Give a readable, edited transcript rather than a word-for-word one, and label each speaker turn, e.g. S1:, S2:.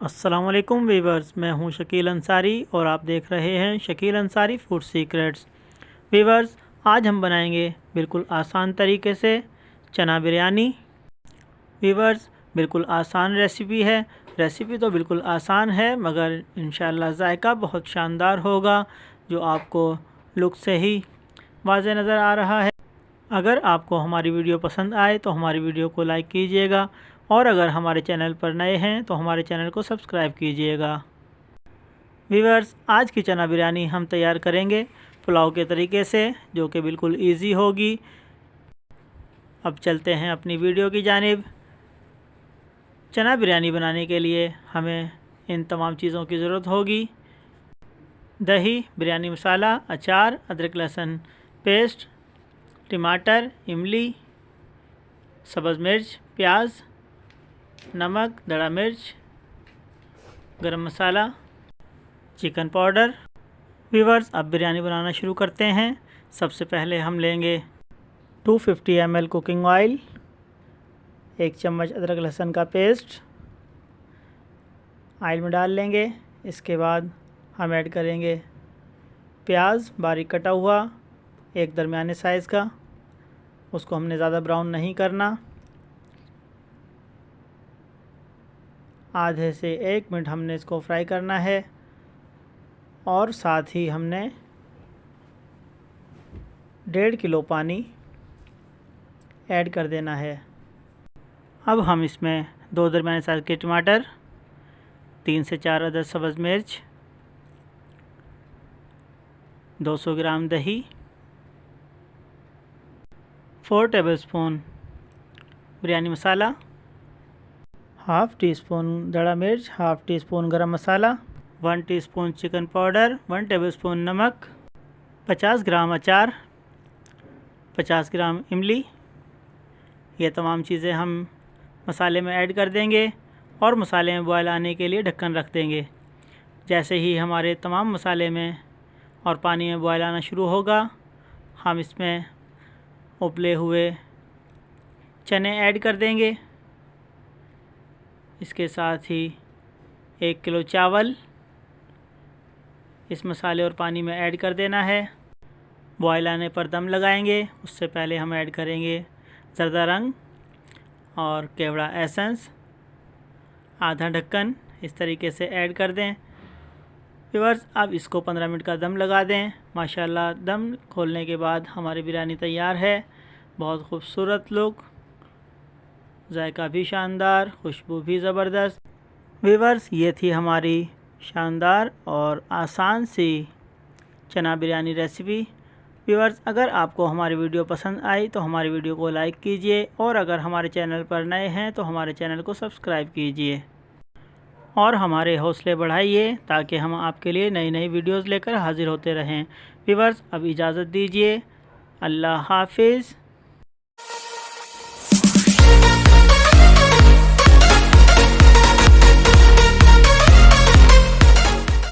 S1: अस्सलाम वालेकुम वीवर्स, मैं हूं शकील अंसारी और आप देख रहे हैं Shakeel Ansari food secrets. Viewers, आज हम बनाएंगे बिल्कुल आसान तरीके से चना बिरयानी। वीवर्स, बिल्कुल आसान रेसिपी है। रेसिपी तो बिल्कुल आसान है मगर इंशाअल्लाह जायका बहुत शानदार होगा, जो आपको लुक से ही वाज़ेह नज़र आ रहा है। अगर आपको हमारी वीडियो पसंद आए तो हमारी वीडियो को लाइक कीजिएगा और अगर हमारे चैनल पर नए हैं तो हमारे चैनल को सब्सक्राइब कीजिएगा। व्यूअर्स, आज की चना बिरयानी हम तैयार करेंगे पुलाव के तरीके से, जो कि बिल्कुल इजी होगी। अब चलते हैं अपनी वीडियो की जानिब। चना बिरयानी बनाने के लिए हमें इन तमाम चीज़ों की ज़रूरत होगी: दही, बिरयानी मसाला, अचार, अदरक लहसुन पेस्ट, टमाटर, इमली, सब्ज़ मिर्च, प्याज, नमक, दड़ा मिर्च, गरम मसाला, चिकन पाउडर। व्यूअर्स, अब बिरयानी बनाना शुरू करते हैं। सबसे पहले हम लेंगे 250 ml कुकिंग ऑयल, 1 चम्मच अदरक लहसुन का पेस्ट ऑयल में डाल लेंगे। इसके बाद हम ऐड करेंगे प्याज बारीक कटा हुआ, एक दरमियाने साइज़ का। उसको हमने ज़्यादा ब्राउन नहीं करना। आधे से 1 मिनट हमने इसको फ्राई करना है और साथ ही हमने 1.5 किलो पानी ऐड कर देना है। अब हम इसमें 2 दरमियाने साइज़ के टमाटर, 3 से 4 अदद सब्ज़ मिर्च, 200 ग्राम दही, 4 टेबलस्पून बिरयानी मसाला, हाफ़ टी स्पून दड़ा मिर्च, हाफ़ टी स्पून गरम मसाला, 1 टीस्पून चिकन पाउडर, 1 टेबलस्पून नमक, 50 ग्राम अचार, 50 ग्राम इमली। ये तमाम चीज़ें हम मसाले में ऐड कर देंगे और मसाले में बॉयल आने के लिए ढक्कन रख देंगे। जैसे ही हमारे तमाम मसाले में और पानी में बॉयल आना शुरू होगा, हम इसमें उबले हुए चने ऐड कर देंगे। इसके साथ ही 1 किलो चावल इस मसाले और पानी में ऐड कर देना है। बॉयल आने पर दम लगाएंगे। उससे पहले हम ऐड करेंगे ज़रदा रंग और केवड़ा एसेंस। आधा ढक्कन इस तरीके से ऐड कर दें। व्यूअर्स, अब इसको 15 मिनट का दम लगा दें। माशाल्लाह, दम खोलने के बाद हमारी बिरयानी तैयार है। बहुत खूबसूरत लुक, जायका भी शानदार, खुशबू भी ज़बरदस्त। व्यूअर्स, ये थी हमारी शानदार और आसान सी चना बिरयानी रेसिपी। व्यूअर्स, अगर आपको हमारी वीडियो पसंद आई तो हमारी वीडियो को लाइक कीजिए और अगर हमारे चैनल पर नए हैं तो हमारे चैनल को सब्सक्राइब कीजिए और हमारे हौसले बढ़ाइए ताकि हम आपके लिए नई नई वीडियोज़ लेकर हाज़िर होते रहें। व्यूअर्स, अब इजाज़त दीजिए। अल्लाह हाफिज़।